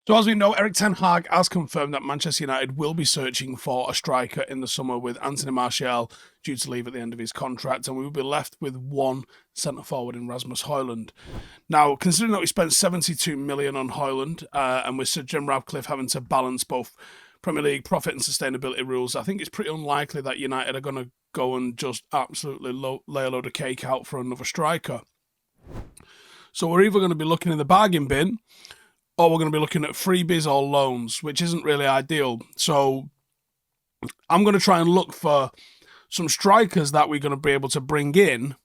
So as we know, Erik ten Hag has confirmed that Manchester United will be searching for a striker in the summer, with Anthony Martial due to leave at the end of his contract, and we will be left with one centre-forward in Rasmus Højlund. Now, considering that we spent 72 million on Højlund, and with Sir Jim Ratcliffe having to balance both Premier League profit and sustainability rules, I think it's pretty unlikely that United are going to go and just absolutely lay a load of cake out for another striker. So we're either going to be looking in the bargain bin, or we're going to be looking at freebies or loans, which isn't really ideal. So I'm going to try and look for some strikers that we're going to be able to bring in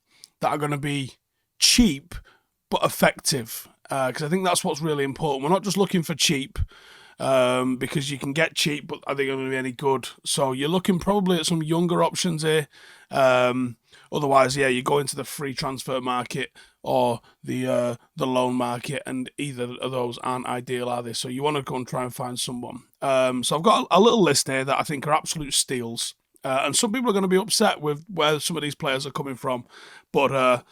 that are going to be cheap but effective, because I think that's what's really important. We're not just looking for cheap, because you can get cheap, but are they going to be any good? So you're looking probably at some younger options here. Otherwise, yeah, you go into the free transfer market or the loan market, and either of those aren't ideal, are they? So you want to go and try and find someone. So I've got a little list here that I think are absolute steals. And some people are going to be upset with where some of these players are coming from. But,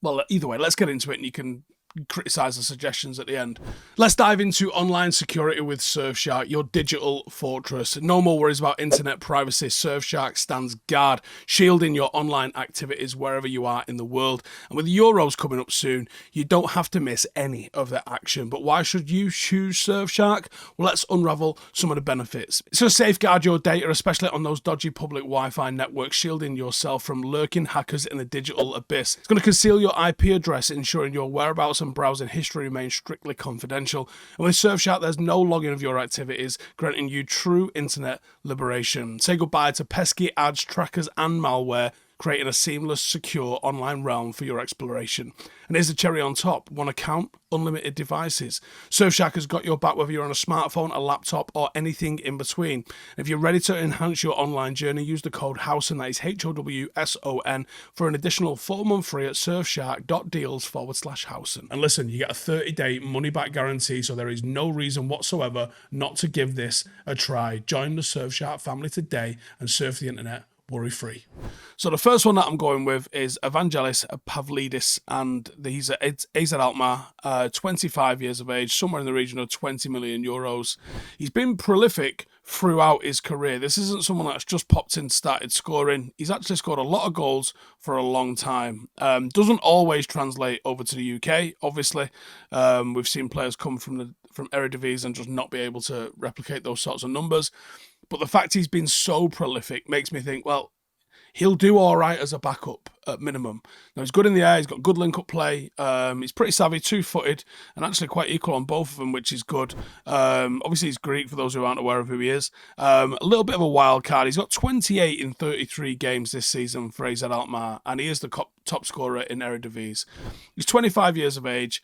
well, either way, let's get into it, and you can criticise the suggestions at the end. Let's dive into online security with Surfshark, your digital fortress. No more worries about internet privacy. Surfshark stands guard, shielding your online activities wherever you are in the world. And with Euros coming up soon, you don't have to miss any of the action. But why should you choose Surfshark? Well, let's unravel some of the benefits. It's going to safeguard your data, especially on those dodgy public Wi-Fi networks, shielding yourself from lurking hackers in the digital abyss. It's going to conceal your IP address, ensuring your whereabouts and browsing history remains strictly confidential. And with Surfshark, there's no logging of your activities, granting you true internet liberation. Say goodbye to pesky ads, trackers, and malware, creating a seamless, secure online realm for your exploration. And here's the cherry on top: one account, unlimited devices. Surfshark has got your back whether you're on a smartphone, a laptop, or anything in between. If you're ready to enhance your online journey, use the code Howson, that is HOWSON, for an additional 4 month free at surfshark.deals/Howson. And listen, you get a 30-day money-back guarantee, so there is no reason whatsoever not to give this a try. Join the Surfshark family today and surf the internet worry-free. So the first one that I'm going with is Evangelis Pavlidis, and he's at AZ Alkmaar, 25 years of age, somewhere in the region of 20 million euros. He's been prolific throughout his career. This isn't someone that's just popped in, started scoring. He's actually scored a lot of goals for a long time. Doesn't always translate over to the UK, obviously. We've seen players come from Eredivisie and just not be able to replicate those sorts of numbers. But the fact he's been so prolific makes me think, well, he'll do all right as a backup at minimum. Now, he's good in the air, he's got good link-up play, he's pretty savvy, two-footed, and actually quite equal on both of them, which is good. Obviously, he's Greek, for those who aren't aware of who he is. A little bit of a wild card. He's got 28 in 33 games this season for AZ Alkmaar, and he is the top scorer in Eredivisie. He's 25 years of age,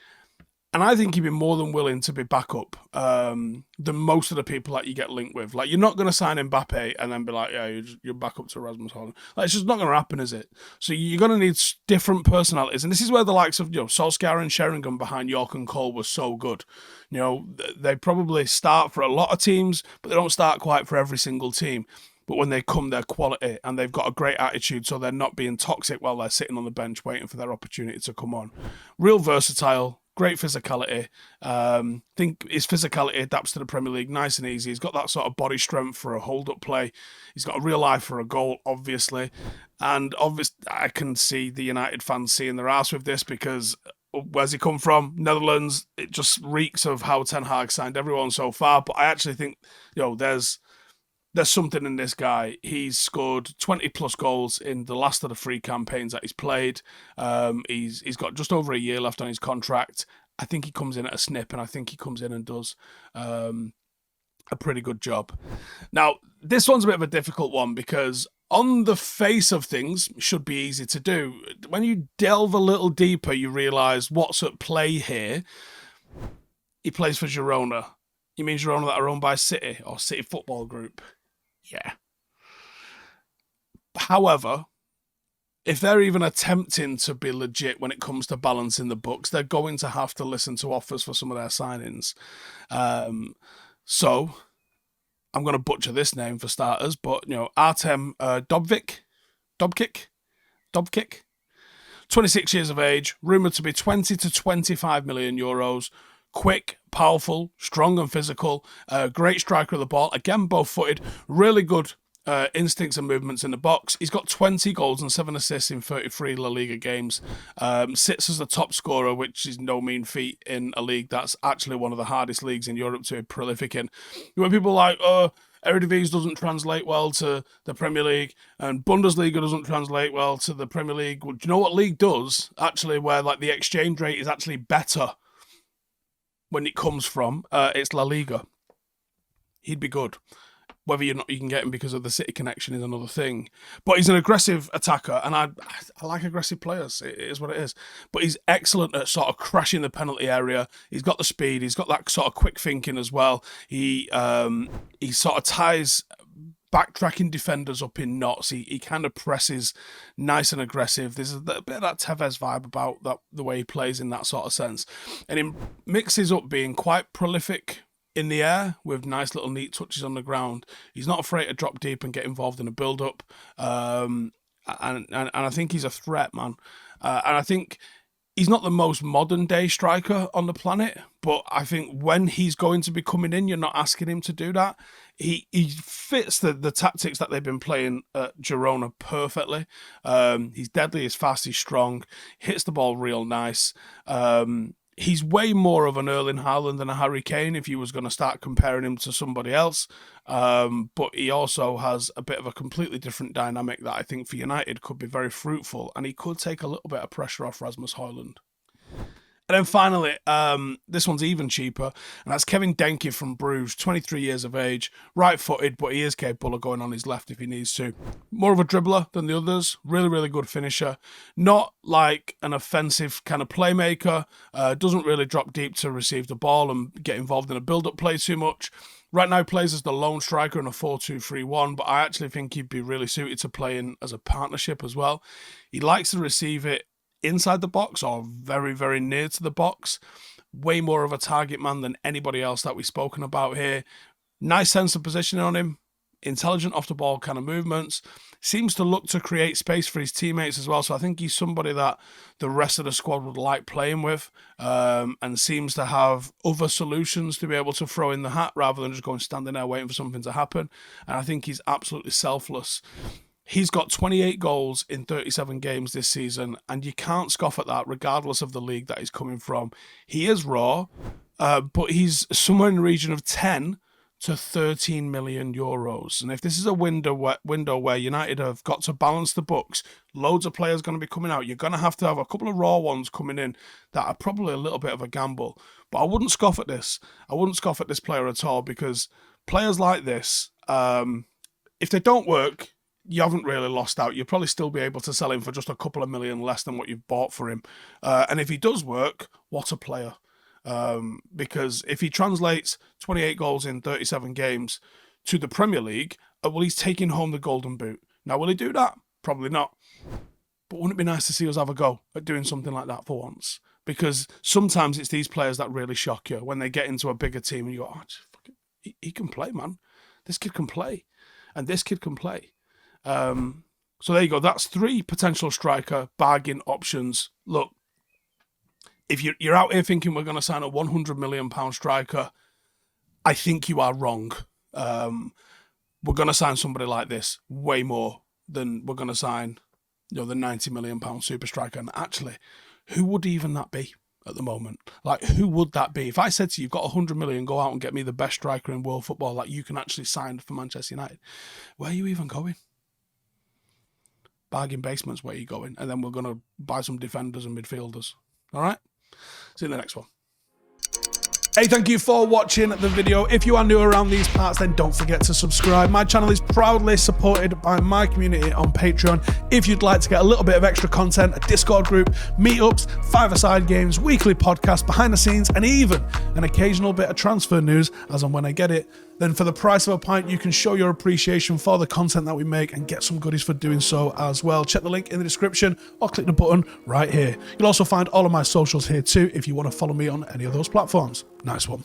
and I think he'd be more than willing to be backup than most of the people that you get linked with. Like, you're not going to sign Mbappe and then be like, yeah, you're back up to Rasmus Højlund. Like, it's just not going to happen, is it? So you're going to need different personalities. And this is where the likes of, Solskjaer and Sheringham behind York and Cole were so good. They probably start for a lot of teams, but they don't start quite for every single team. But when they come, they're quality, and they've got a great attitude, so they're not being toxic while they're sitting on the bench waiting for their opportunity to come on. Real versatile. Great physicality. I think his physicality adapts to the Premier League nice and easy. He's got that sort of body strength for a hold-up play. He's got a real eye for a goal, obviously. And obviously, I can see the United fans seeing their arse with this, because where's he come from? Netherlands. It just reeks of how Ten Hag signed everyone so far. But I actually think, there's something in this guy. He's scored 20 plus goals in the last of the 3 campaigns that he's played. He's got just over a year left on his contract. I think he comes in at a snip, and I think he comes in and does a pretty good job. Now, this one's a bit of a difficult one, because on the face of things, it should be easy to do. When you delve a little deeper, you realise what's at play here. He plays for Girona. You mean Girona that are owned by City or City Football Group? Yeah. However, if they're even attempting to be legit when it comes to balancing the books, they're going to have to listen to offers for some of their signings. So I'm going to butcher this name for starters, but Artem Dovbyk, 26 years of age, rumoured to be 20 to 25 million euros. Quick, powerful, strong and physical, great striker of the ball, again both-footed, really good instincts and movements in the box. He's got 20 goals and 7 assists in 33 La Liga games. Sits as the top scorer, which is no mean feat in a league that's actually one of the hardest leagues in Europe to be prolific in. When people are like, oh, Eredivisie doesn't translate well to the Premier League, and Bundesliga doesn't translate well to the Premier League. Well, do you know what league does? Actually, where like the exchange rate is actually better when it comes from, it's La Liga. He'd be good. Whether you can get him because of the City connection is another thing. But he's an aggressive attacker, and I like aggressive players. It is what it is. But he's excellent at sort of crashing the penalty area. He's got the speed. He's got that sort of quick thinking as well. He sort of ties backtracking defenders up in knots. He kind of presses nice and aggressive. There's a bit of that Tevez vibe about that, the way he plays in that sort of sense. And he mixes up being quite prolific in the air with nice little neat touches on the ground. He's not afraid to drop deep and get involved in a build-up. And I think he's a threat, man. And I think he's not the most modern-day striker on the planet, but I think when he's going to be coming in, you're not asking him to do that. He fits the tactics that they've been playing at Girona perfectly. He's deadly, he's fast, he's strong, hits the ball real nice. He's way more of an Erling Haaland than a Harry Kane if you was going to start comparing him to somebody else. But he also has a bit of a completely different dynamic that I think for United could be very fruitful, and he could take a little bit of pressure off Rasmus Højlund. And then finally, this one's even cheaper, and that's Kevin Denkey from Bruges, 23 years of age, right-footed, but he is capable of going on his left if he needs to. More of a dribbler than the others, really, really good finisher. Not like an offensive kind of playmaker, doesn't really drop deep to receive the ball and get involved in a build-up play too much. Right now plays as the lone striker in a 4-2-3-1, but I actually think he'd be really suited to playing as a partnership as well. He likes to receive it inside the box or very, very near to the box. Way more of a target man than anybody else that we've spoken about here. Nice sense of positioning on him. Intelligent off the ball kind of movements. Seems to look to create space for his teammates as well. So I think he's somebody that the rest of the squad would like playing with, and seems to have other solutions to be able to throw in the hat rather than just going standing there waiting for something to happen. And I think he's absolutely selfless. He's got 28 goals in 37 games this season, and you can't scoff at that regardless of the league that he's coming from. He is raw, but he's somewhere in the region of 10 to 13 million euros. And if this is a window where United have got to balance the books, loads of players going to be coming out. You're going to have a couple of raw ones coming in that are probably a little bit of a gamble. But I wouldn't scoff at this. I wouldn't scoff at this player at all, because players like this, if they don't work, you haven't really lost out. You'll probably still be able to sell him for just a couple of million less than what you've bought for him. And if he does work, what a player. Because if he translates 28 goals in 37 games to the Premier League, well, he's taking home the Golden Boot. Now, will he do that? Probably not. But wouldn't it be nice to see us have a go at doing something like that for once? Because sometimes it's these players that really shock you when they get into a bigger team and you go, oh, he can play, man. This kid can play. And this kid can play. So there you go. That's 3 potential striker bargain options. Look, if you're out here thinking we're going to sign a £100 million striker, I think you are wrong. We're going to sign somebody like this way more than we're going to sign, the £90 million super striker. And actually, who would even that be at the moment? Like, who would that be? If I said to you, you've got 100 million, go out and get me the best striker in world football that you can actually sign for Manchester United, where are you even going? Bargain basement's where you're going, and then we're going to buy some defenders and midfielders. All right? See you in the next one. Hey, thank you for watching the video. If you are new around these parts, then don't forget to subscribe. My channel is proudly supported by my community on Patreon. If you'd like to get a little bit of extra content, a Discord group, meetups, 5-a-side games, weekly podcasts, behind the scenes, and even an occasional bit of transfer news as and when I get it, then for the price of a pint, you can show your appreciation for the content that we make and get some goodies for doing so as well. Check the link in the description or click the button right here. You'll also find all of my socials here too if you want to follow me on any of those platforms. Nice one.